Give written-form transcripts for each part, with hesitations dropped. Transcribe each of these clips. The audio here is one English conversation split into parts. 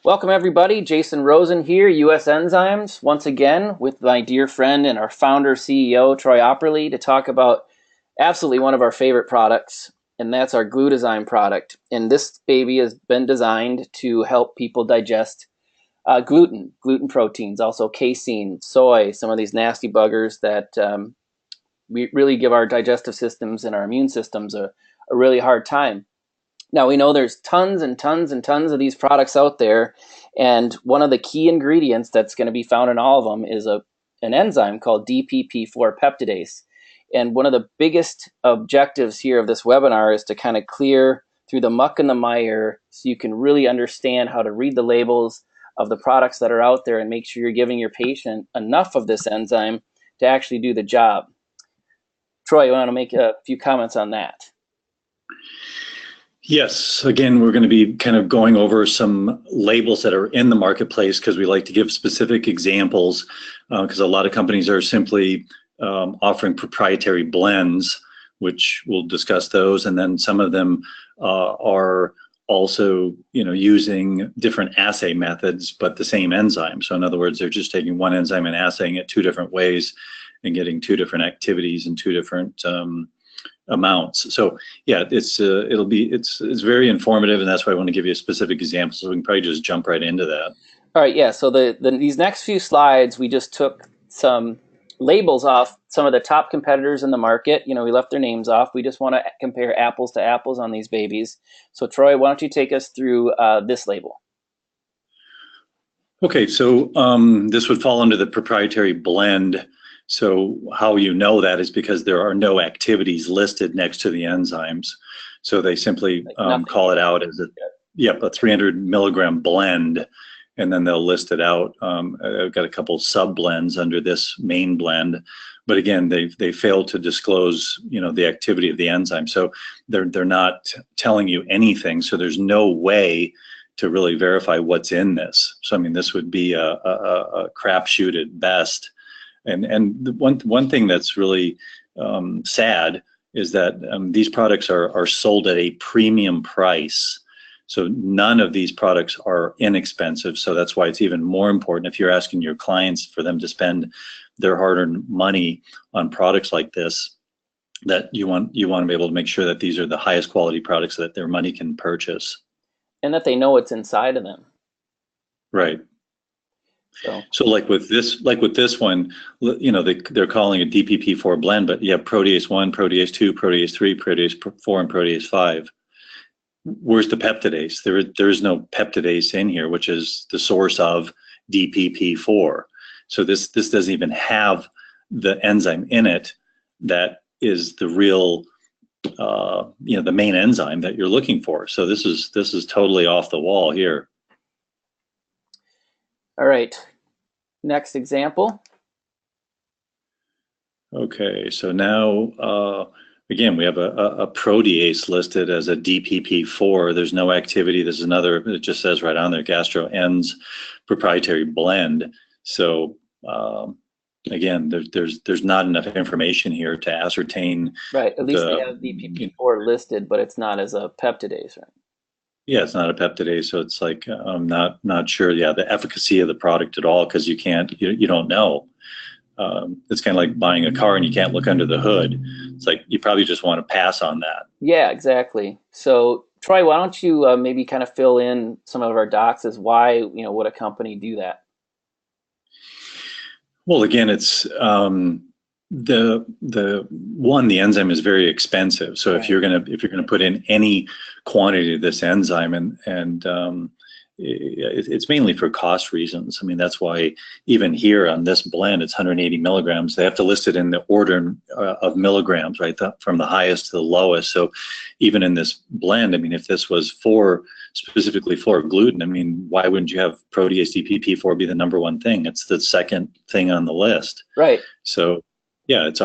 Welcome everybody, Jason Rosen here, US Enzymes, once again with my dear friend and our founder CEO, Troy Opperly, to talk about absolutely one of our favorite products, and that's our GLUTAXYM product. And this baby has been designed to help people digest gluten proteins, also casein, soy, some of these nasty buggers that we really give our digestive systems and our immune systems a really hard time. Now, we know there's tons and tons and tons of these products out there, and one of the key ingredients that's going to be found in all of them is an enzyme called DPP-IV peptidase. And one of the biggest objectives here of this webinar is to kind of clear through the muck and the mire so you can really understand how to read the labels of the products that are out there and make sure you're giving your patient enough of this enzyme to actually do the job. Troy, you want to make a few comments on that? Yes, again, we're going to be kind of going over some labels that are in the marketplace because we like to give specific examples because a lot of companies are simply offering proprietary blends, which we'll discuss those, and then some of them are also, using different assay methods, but the same enzyme. So in other words, they're just taking one enzyme and assaying it two different ways and getting two different activities and two different amounts. So yeah, it's very informative, and that's why I want to give you a specific example. So we can probably just jump right into that. All right, yeah. So these next few slides, we just took some labels off some of the top competitors in the market. We left their names off. We just want to compare apples to apples on these babies. So Troy, why don't you take us through this label? Okay, so this would fall under the proprietary blend. So how you know that is because there are no activities listed next to the enzymes. So they simply call it out as a 300 milligram blend, and then they'll list it out. I've got a couple sub blends under this main blend, but again, they fail to disclose the activity of the enzyme. So they're not telling you anything. So there's no way to really verify what's in this. So I mean, this would be a crapshoot at best. And the one thing that's really sad is that these products are sold at a premium price. So none of these products are inexpensive. So that's why it's even more important if you're asking your clients for them to spend their hard-earned money on products like this, that you want to be able to make sure that these are the highest quality products that their money can purchase. And that they know what's inside of them. Right. So like with this one, they're calling it DPP-IV blend, but you have protease 1, protease 2, protease 3, protease 4, and protease 5. Where's the peptidase? There is no peptidase in here, which is the source of DPP-IV. So this doesn't even have the enzyme in it that is the real the main enzyme that you're looking for. So this is totally off the wall here. All right, next example. Okay, so now again, we have a protease listed as a DPP-IV. There's no activity. There's another, it just says right on there, GastroEnz proprietary blend. So again, there's not enough information here to ascertain. Right, at least they have DPP-IV listed, but it's not as a peptidase, right? Yeah, it's not a peptidase, so it's like I'm not sure. Yeah, the efficacy of the product at all, because you don't know. It's kind of like buying a car and you can't look under the hood. It's like you probably just want to pass on that. Yeah, exactly. So Troy, why don't you maybe kind of fill in some of our docs as why would a company do that? Well, again, it's the enzyme is very expensive. So right. if you're gonna put in any quantity of this enzyme, and it's mainly for cost reasons. I mean, that's why even here on this blend, it's 180 milligrams. They have to list it in the order of milligrams, right, from the highest to the lowest. So even in this blend, I mean, if this was specifically for gluten, I mean, why wouldn't you have protease DPP-IV be the #1 thing? It's the second thing on the list. Right. So yeah, it's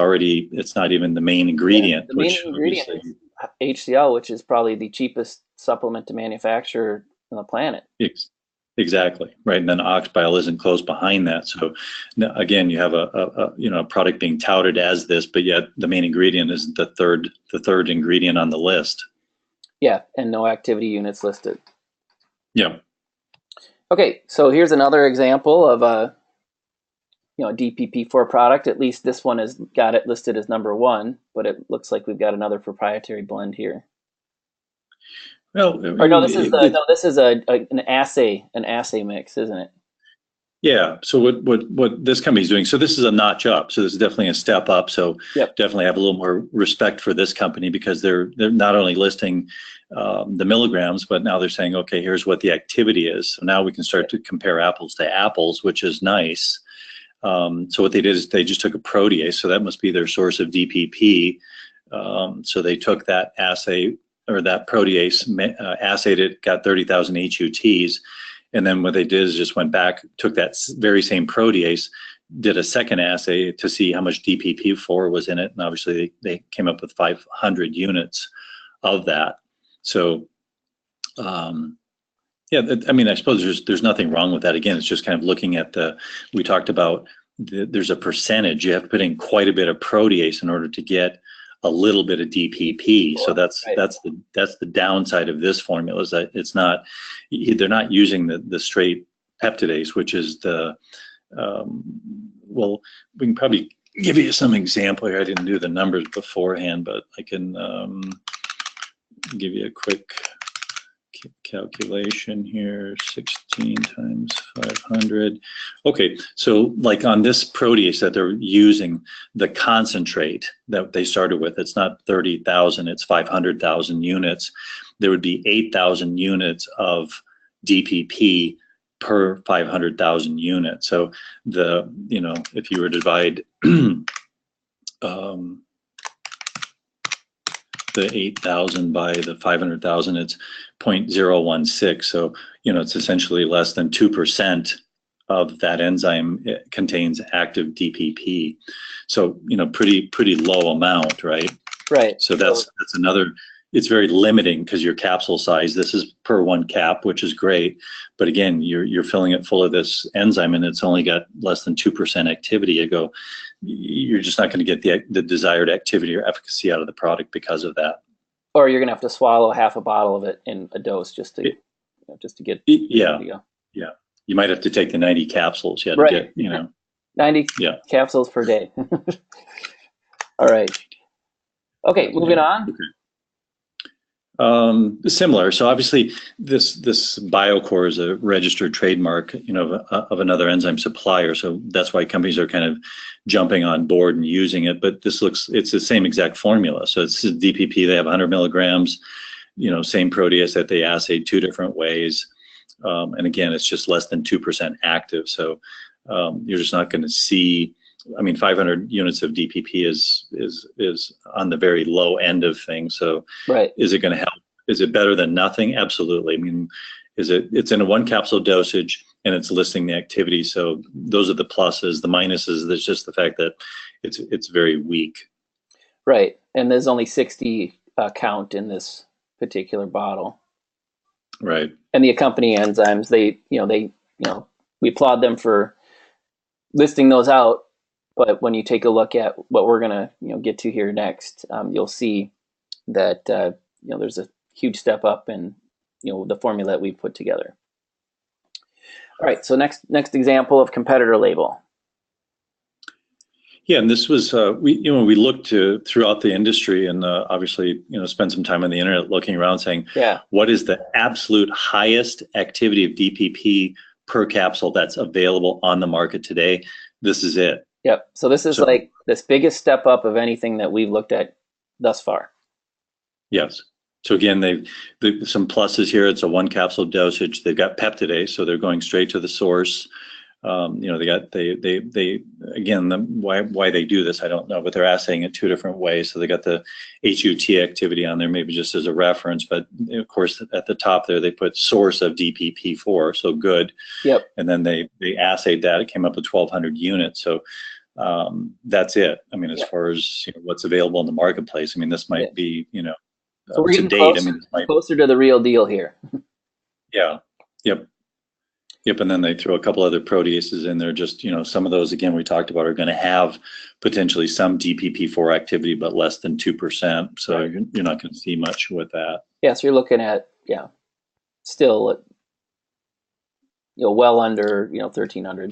not even the main ingredient. Yeah, the main ingredient is HCl, which is probably the cheapest supplement to manufacture on the planet. Exactly, right. And then ox-bile isn't close behind that. So again, you have a product being touted as this, but yet the main ingredient is the third ingredient on the list. Yeah, and no activity units listed. Yeah. Okay, so here's another example of a DPP-IV product. At least this one has got it listed as number 1, but it looks like we've got another proprietary blend here. Well, Or no, this is an assay mix, isn't it? yeah. So what this company is doing? So this is a notch up. So this is definitely a step up. So yep. Definitely have a little more respect for this company because they're not only listing the milligrams, but now they're saying, okay, here's what the activity is. So now we can start to compare apples to apples, which is nice. So what they did is they just took a protease. So that must be their source of DPP. So they took that assay or that protease, assayed it, got 30,000 HUTs. And then what they did is just went back, took that very same protease, did a second assay to see how much DPP-IV was in it. And obviously they came up with 500 units of that. So, yeah, I mean, I suppose there's nothing wrong with that. Again, it's just kind of looking at we talked about there's a percentage. You have to put in quite a bit of protease in order to get a little bit of DPP. So that's the downside of this formula is that it's not, they're not using the straight peptidase, which is well, we can probably give you some example here. I didn't do the numbers beforehand, but I can give you a quick calculation here. 16 times 500. Okay, so like on this protease that they're using, the concentrate that they started with, it's not 30,000, it's 500,000 units. There would be 8,000 units of DPP per 500,000 units. So if you were to divide the 8,000 by the 500,000, it's 0.016. So, it's essentially less than 2% of that enzyme contains active DPP. So, pretty low amount, right? Right. So that's another, it's very limiting because your capsule size, this is per 1 cap, which is great. But again, you're filling it full of this enzyme and it's only got less than 2% activity. You're just not going to get the desired activity or efficacy out of the product because of that. Or you're going to have to swallow half a bottle of it in a dose just to get. Yeah. Yeah. You might have to take the 90 capsules. Yeah. Right. To get, 90 capsules per day. All right. Okay. Moving on. Okay. Similar. So obviously this BioCore is a registered trademark, of another enzyme supplier. So that's why companies are kind of jumping on board and using it. But it's the same exact formula. So it's DPP. They have 100 milligrams, same protease that they assayed 2 different ways. And again, it's just less than 2% active. So you're just not going to see. 500 units of DPP is on the very low end of things. So, right. Is it going to help? Is it better than nothing? Absolutely. It's in a 1 capsule dosage and it's listing the activity. So those are the pluses. The minuses, there's just the fact that it's very weak. Right. And there's only 60 count in this particular bottle. Right. And the accompanying enzymes, we applaud them for listing those out. But when you take a look at what we're going to get to here next, you'll see that there's a huge step up in the formula that we put together. All right, so next example of competitor label. Yeah, and this was we looked throughout the industry and obviously spent some time on the internet looking around saying, what is the absolute highest activity of DPP per capsule that's available on the market today? This is it. Yep. So this is like this biggest step up of anything that we've looked at thus far. Yes. So again, some pluses here. It's a 1 capsule dosage. They've got peptidase, so they're going straight to the source. Why they do this, I don't know, but they're assaying it 2 different ways. So they got the HUT activity on there, maybe just as a reference. But of course, at the top there, they put source of DPP-IV, so good. Yep. And then they assayed that. It came up with 1,200 units. So that's it. As far as what's available in the marketplace, this might be so we're getting closer to the real deal here. Yeah. Yep. And then they throw a couple other proteases in there. Just some of those again we talked about are going to have potentially some DPP-IV activity, but less than 2%. So you're not going to see much with that. Yeah. So you're looking at still well under 1300.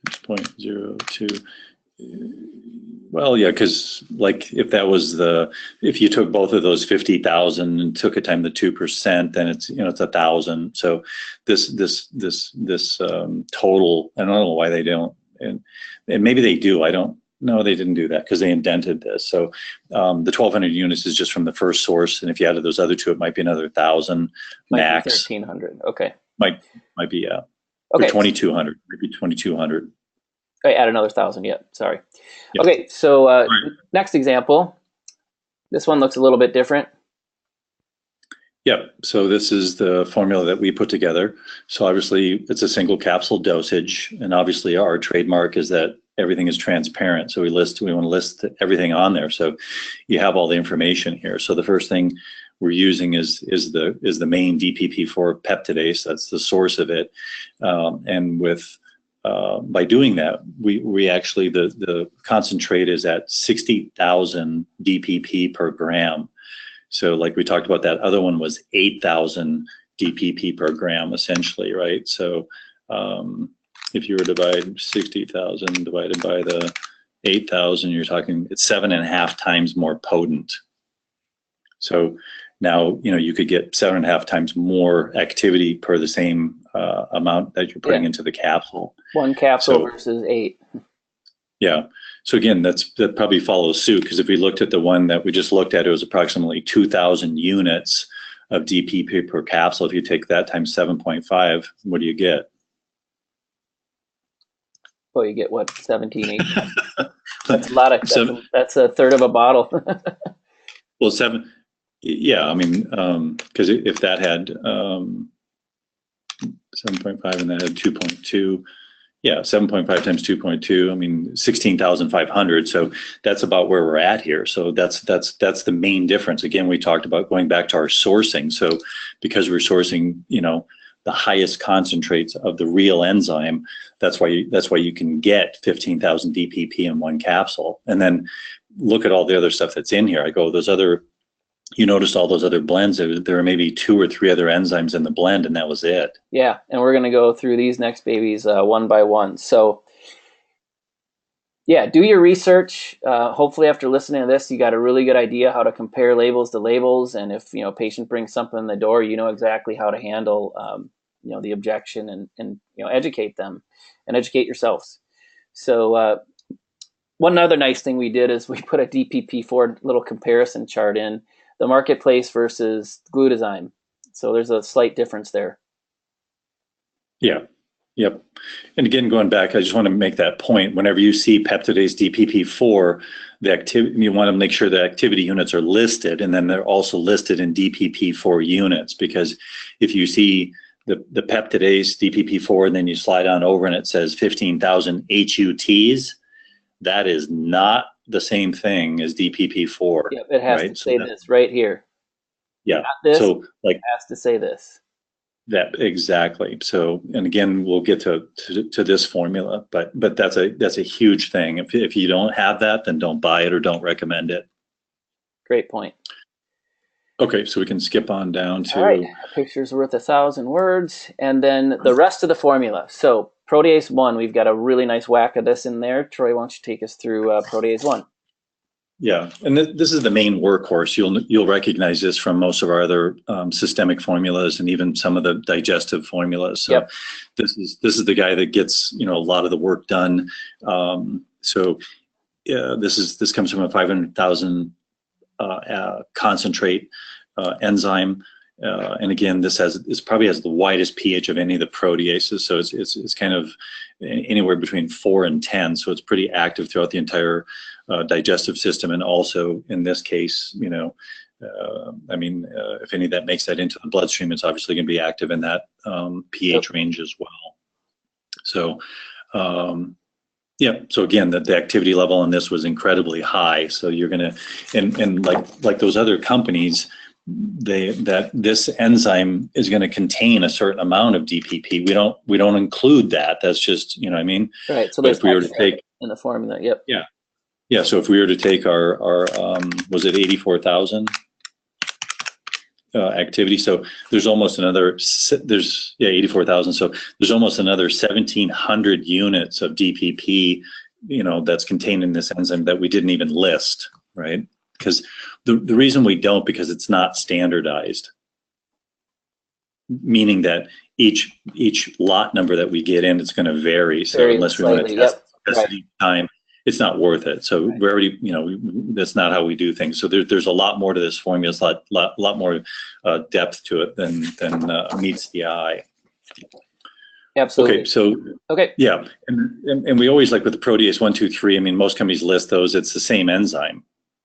0.02. Well, yeah, because like if you took both of those 50,000 and took it times the 2%, then it's it's 1,000. So this total, I don't know why they don't, and maybe they do. I don't. No, they didn't do that because they indented this. So the 1,200 units is just from the first source, and if you added those other two, it might be another 1,000 max. 1,300. Okay. Might be yeah. Okay. Or 2,200. Maybe 2,200. I add another 1,000. Yeah. Sorry. Yep. Okay. So right. Next example. This one looks a little bit different. Yep. So this is the formula that we put together. So obviously it's a single capsule dosage, and obviously our trademark is that everything is transparent. So we want to list everything on there. So you have all the information here. So the first thing we're using is the main DPP-IV peptidase. That's the source of it. And by doing that, we actually the concentrate is at 60,000 DPP per gram. So like we talked about, that other one was 8,000 DPP per gram, essentially, right? So if you were to divide 60,000 divided by the 8,000, you're talking, it's 7.5 times more potent. So now, you could get 7.5 times more activity per the same amount that you're putting into the capsule. One capsule versus 8. Yeah. So again, that probably follows suit, because if we looked at the one that we just looked at, it was approximately 2,000 units of DPP per capsule. If you take that times 7.5, what do you get? Well, you get what, 17, 18? That's a lot of. That's a third of a bottle. Well, 7. Yeah, I mean, because if that had 7.5 and that had 2.2. Yeah, 7.5 times 2.2. I mean, 16,500. So that's about where we're at here. So that's the main difference. Again, we talked about going back to our sourcing. So because we're sourcing, the highest concentrates of the real enzyme, that's why you can get 15,000 DPP in one capsule. And then look at all the other stuff that's in here. I go, you noticed all those other blends. There were maybe 2 or 3 other enzymes in the blend, and that was it. Yeah, and we're going to go through these next babies one by one. So, yeah, do your research. Hopefully, after listening to this, you got a really good idea how to compare labels to labels, and if a patient brings something in the door, you know exactly how to handle the objection and educate them and educate yourselves. So, one other nice thing we did is we put a DPP-IV little comparison chart in. The marketplace versus GLUTAXYM. So there's a slight difference there. Yeah. Yep. And again, going back, I just want to make that point. Whenever you see Peptidase DPP-IV, the activity, you want to make sure the activity units are listed, and then they're also listed in DPP-IV units, because if you see the Peptidase DPP-IV and then you slide on over and it says 15,000 HUTs, that is not the same thing as DPP-IV. Yep, it has to say this right here. Yeah. Not this, so like it has to say this. That exactly. So, and again, we'll get to this formula, but that's a huge thing. If you don't have that, then don't buy it or don't recommend it. Great point. Okay, so we can skip on down to. All right, a picture's worth 1,000 words, and then the rest of the formula. So protease 1, we've got a really nice whack of this in there. Troy, why don't you take us through protease 1? Yeah, and this is the main workhorse. You'll recognize this from most of our other systemic formulas and even some of the digestive formulas. So yep. This is the guy that gets a lot of the work done. This comes from a 500,000 concentrate enzyme. And again, this probably has the widest pH of any of the proteases, so it's kind of anywhere between 4 and 10. So it's pretty active throughout the entire digestive system, and also in this case, if any of that makes that into the bloodstream, it's obviously going to be active in that pH range as well. So. Yeah. So again, the activity level on this was incredibly high. So you're gonna, and like those other companies, this enzyme is going to contain a certain amount of DPP. We don't include that. That's just what I mean. Right. So if we were to take in the formula, yep. Yeah. Yeah. So if we were to take our was it 84,000? activity. So there's almost another, there's 84,000. So there's almost another 1,700 units of DPP, that's contained in this enzyme that we didn't even list, right? Because the reason we don't, because it's not standardized, meaning that each lot number that we get in, it's going to vary. So unless we want to test it each time, it's not worth it. So we already, that's not how we do things. So there's a lot more to this formula. It's a lot more depth to it than meets the eye. Absolutely. Okay, so yeah, and we always, like with the protease 1, 2, 3. I mean, most companies list those. It's the same enzyme,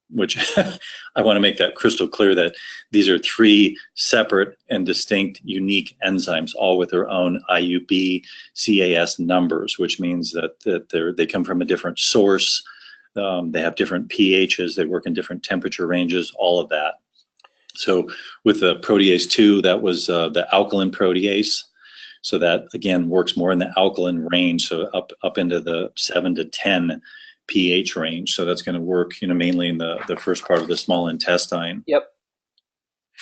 which I want to make that crystal clear that these are 3 separate and distinct, unique enzymes, all with their own IUB CAS numbers, which means that they come from a different source. They have different pHs. They work in different temperature ranges. All of that. So with the protease 2, that was the alkaline protease. So that again works more in the alkaline range, so up into the 7 to 10 pH range. So that's going to work, mainly in the first part of the small intestine. Yep.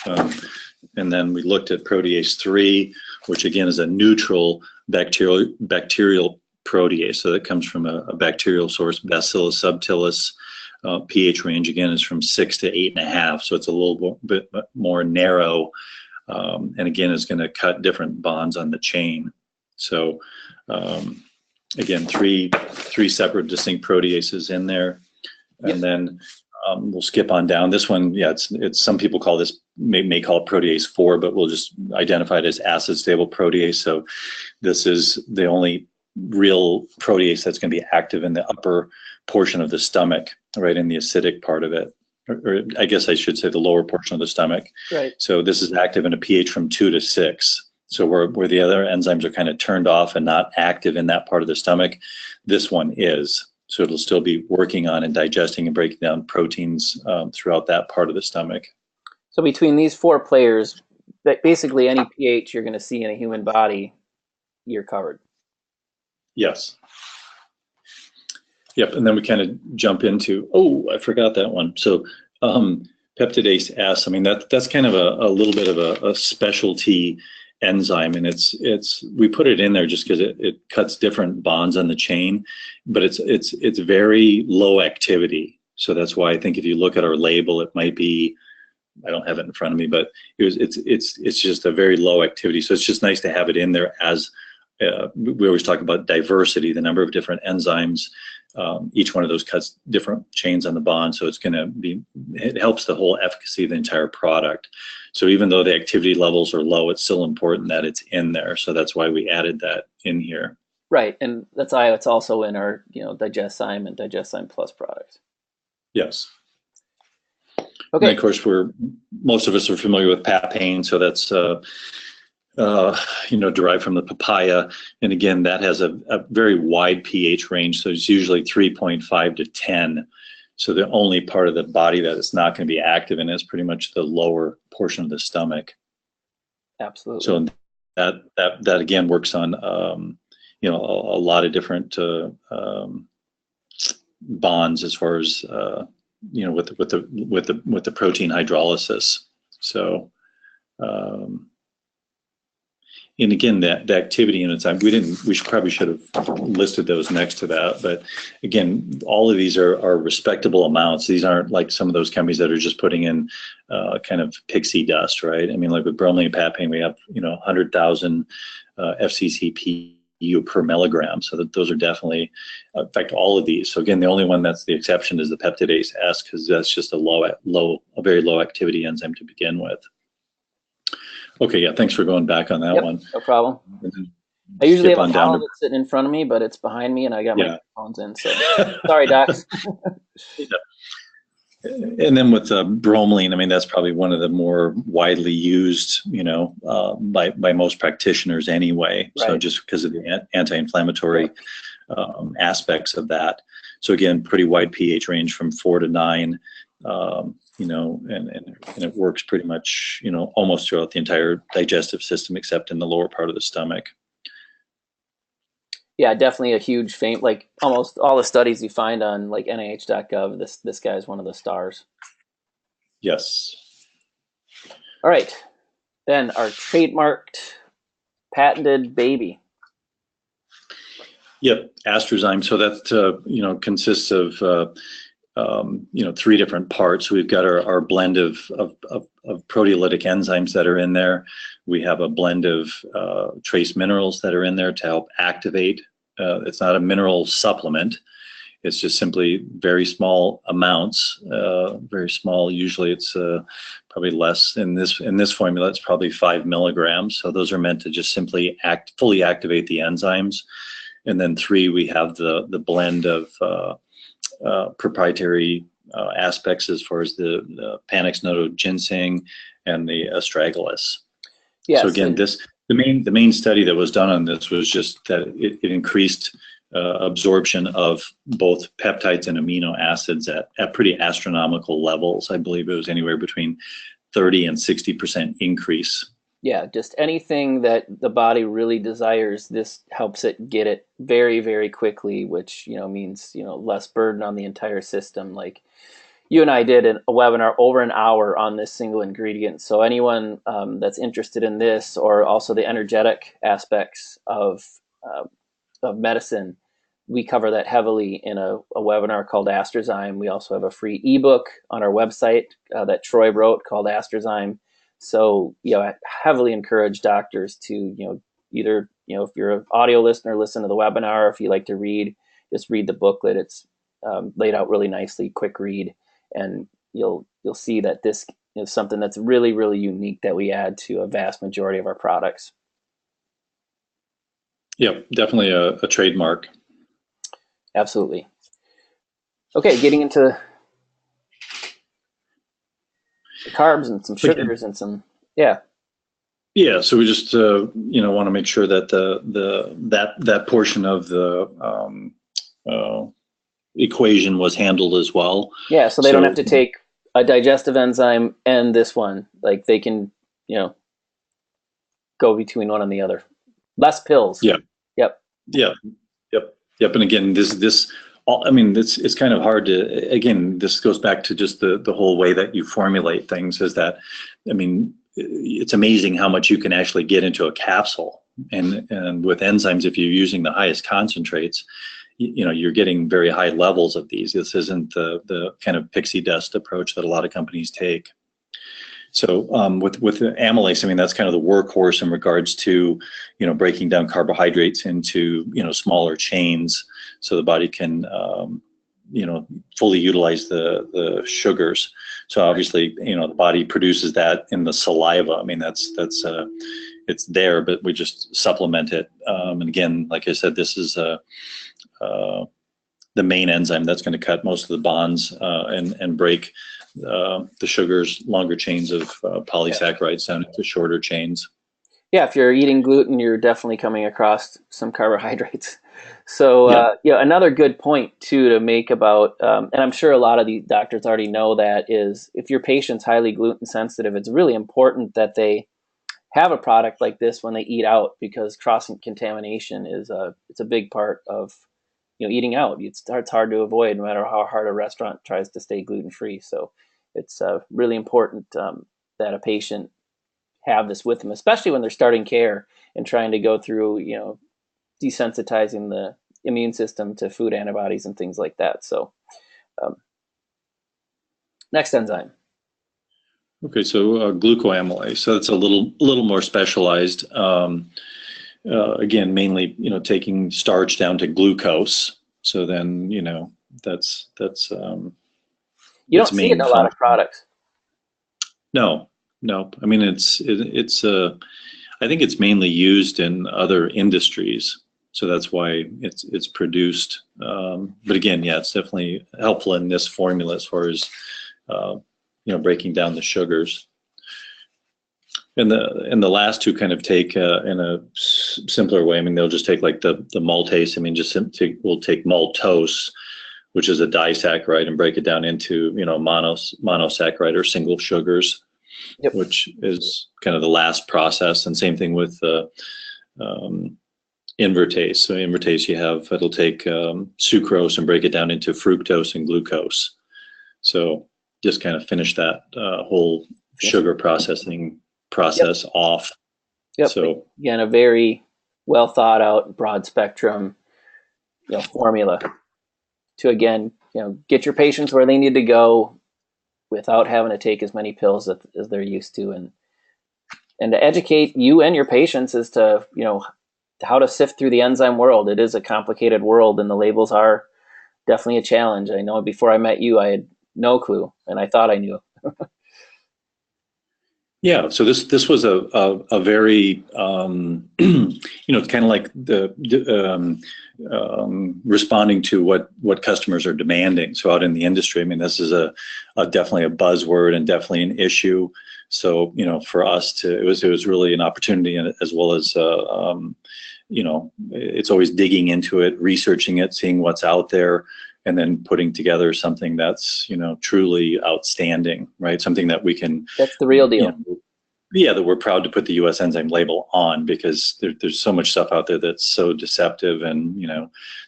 And then we looked at protease 3, which again is a neutral bacterial protease. So that comes from a bacterial source, Bacillus subtilis. pH range again is from 6 to 8.5. So it's a little bit more narrow. And again, is going to cut different bonds on the chain. So again, three separate distinct proteases in there. Yes. And then we'll skip on down. This one, yeah, it's some people call this, may call it protease 4, but we'll just identify it as acid stable protease. So this is the only real protease that's going to be active in the upper portion of the stomach, right in the acidic part of it. Or I guess I should say the lower portion of the stomach. Right. So this is active in a pH from 2 to 6. So where the other enzymes are kind of turned off and not active in that part of the stomach, this one is. So it'll still be working on and digesting and breaking down proteins throughout that part of the stomach. So between these 4 players, basically any pH you're going to see in a human body, you're covered. Yes. Yep, and then we kind of jump into, I forgot that one. So peptidase S, I mean, that's kind of a little bit of a specialty enzyme, and we put it in there just because it cuts different bonds on the chain, but it's very low activity. So that's why I think if you look at our label, it might be, I don't have it in front of me, but it's just a very low activity. So it's just nice to have it in there as we always talk about diversity, the number of different enzymes. Each one of those cuts different chains on the bond, so it helps the whole efficacy of the entire product. So even though the activity levels are low, it's still important that it's in there. So that's why we added that in here. Right, and that's why it's also in our Digeszyme and Digeszyme Plus products. Yes. Okay. And of course, most of us are familiar with papain, so that's derived from the papaya. And again, that has a very wide pH range. So it's usually 3.5 to 10. So the only part of the body that it's not going to be active in is pretty much the lower portion of the stomach. Absolutely. So that again works on, a lot of different bonds as far as, with the protein hydrolysis. So, and again, the activity units, we probably should have listed those next to that. But again, all of these are respectable amounts. These aren't like some of those companies that are just putting in kind of pixie dust, right? I mean, like with bromelain and papain, we have 100,000 FCCPU per milligram. So those are definitely, in fact, all of these. So again, the only one that's the exception is the peptidase S, because that's just a very low activity enzyme to begin with. Okay, yeah, thanks for going back on that one. No problem. I usually have a towel that's sitting in front of me, but it's behind me, and I got my headphones in. So sorry, Doc. And then with bromelain, I mean, that's probably one of the more widely used, by most practitioners anyway. Right. So just because of the anti-inflammatory aspects of that. So again, pretty wide pH range from 4 to 9. And it works pretty much, almost throughout the entire digestive system, except in the lower part of the stomach. Yeah, definitely a huge like almost all the studies you find on like NIH.gov, this guy is one of the stars. Yes. All right, then our trademarked, patented baby. Yep, Astrazyme. So that consists of 3 different parts. We've got our blend of proteolytic enzymes that are in there. We have a blend of trace minerals that are in there to help activate. It's not a mineral supplement. It's just simply very small amounts, very small. Usually it's probably less in this formula. It's probably 5 milligrams. So those are meant to just simply fully activate the enzymes. And then 3, we have the blend of proprietary aspects as far as the Panax nodo ginseng and the Astragalus. Yes, so again, the main study that was done on this was just that it increased absorption of both peptides and amino acids at pretty astronomical levels. I believe it was anywhere between 30 and 60% increase. Yeah, just anything that the body really desires, this helps it get it very, very quickly, which means less burden on the entire system. Like you and I did a webinar over an hour on this single ingredient. So anyone that's interested in this, or also the energetic aspects of medicine, we cover that heavily in a webinar called Astrazyme. We also have a free ebook on our website that Troy wrote called Astrazyme. So, I heavily encourage doctors to, either, if you're an audio listener, listen to the webinar. If you like to read, just read the booklet. It's laid out really nicely, quick read, and you'll see that this is something that's really, really unique that we add to a vast majority of our products. Yep, definitely a trademark. Absolutely. Okay, getting into the carbs and some sugars and some Yeah, so we just want to make sure that that portion of the equation was handled as well. Yeah, so they don't have to take a digestive enzyme and this one. Like they can go between one and the other. Less pills. Yeah. Yep. Yeah. Yep. And again, it's kind of hard to, again, this goes back to just the whole way that you formulate things is that, it's amazing how much you can actually get into a capsule. And with enzymes, if you're using the highest concentrates, you're getting very high levels of these. This isn't the kind of pixie dust approach that a lot of companies take. So with the amylase, that's kind of the workhorse in regards to, breaking down carbohydrates into, smaller chains so the body can, fully utilize the sugars. So obviously, the body produces that in the saliva. That's it's there, but we just supplement it. And again, like I said, this is the main enzyme that's going to cut most of the bonds and break the sugars, longer chains of polysaccharides down into shorter chains. Yeah, if you're eating gluten, you're definitely coming across some carbohydrates. So, another good point too to make about, and I'm sure a lot of the doctors already know that, is if your patient's highly gluten sensitive, it's really important that they have a product like this when they eat out, because cross-contamination it's a big part of eating out. It's hard to avoid no matter how hard a restaurant tries to stay gluten-free. So it's really important that a patient have this with them, especially when they're starting care and trying to go through, desensitizing the immune system to food antibodies and things like that. So next enzyme. Okay, so glucoamylase. So it's a little more specialized. Again, mainly, taking starch down to glucose. So then, that's you don't see it in a lot of products. No. It's I think it's mainly used in other industries. So that's why it's produced. But again, it's definitely helpful in this formula as far as breaking down the sugars. And the last two kind of take in a simpler way. They'll just take like the maltase. We'll take maltose, which is a disaccharide, and break it down into monosaccharide or single sugars, which is kind of the last process. And same thing with invertase. So invertase, it'll take sucrose and break it down into fructose and glucose. So just kind of finish that whole sugar processing process off. Yep. So again, a very well thought out, broad spectrum, formula to, again, get your patients where they need to go without having to take as many pills as they're used to, and to educate you and your patients as to how to sift through the enzyme world. It is a complicated world, and the labels are definitely a challenge. I know before I met you, I had no clue, and I thought I knew. Yeah, so this was a very it's kind of like the responding to what customers are demanding. So out in the industry, I mean, this is a definitely a buzzword and definitely an issue. So for us it was really an opportunity, and as well as it's always digging into it, researching it, seeing what's out there, and then putting together something that's truly outstanding, right? Something that we can. That's the real deal. That we're proud to put the U.S. enzyme label on, because there's so much stuff out there that's so deceptive, and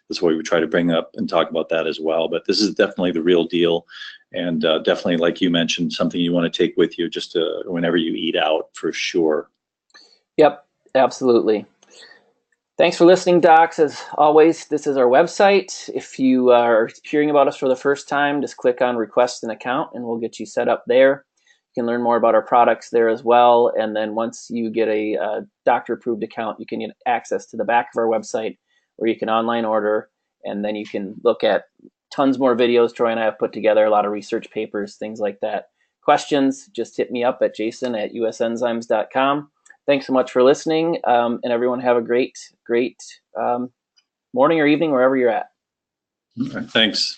that's why we try to bring up and talk about that as well. But this is definitely the real deal, and definitely, like you mentioned, something you want to take with you just whenever you eat out, for sure. Yep, absolutely. Thanks for listening, docs. As always, this is our website. If you are hearing about us for the first time, just click on request an account and we'll get you set up there. You can learn more about our products there as well. And then once you get a doctor-approved account, you can get access to the back of our website where you can online order, and then you can look at tons more videos Troy and I have put together, a lot of research papers, things like that. Questions, just hit me up at jason@usenzymes.com. Thanks so much for listening, and everyone have a great morning or evening wherever you're at. All right, thanks.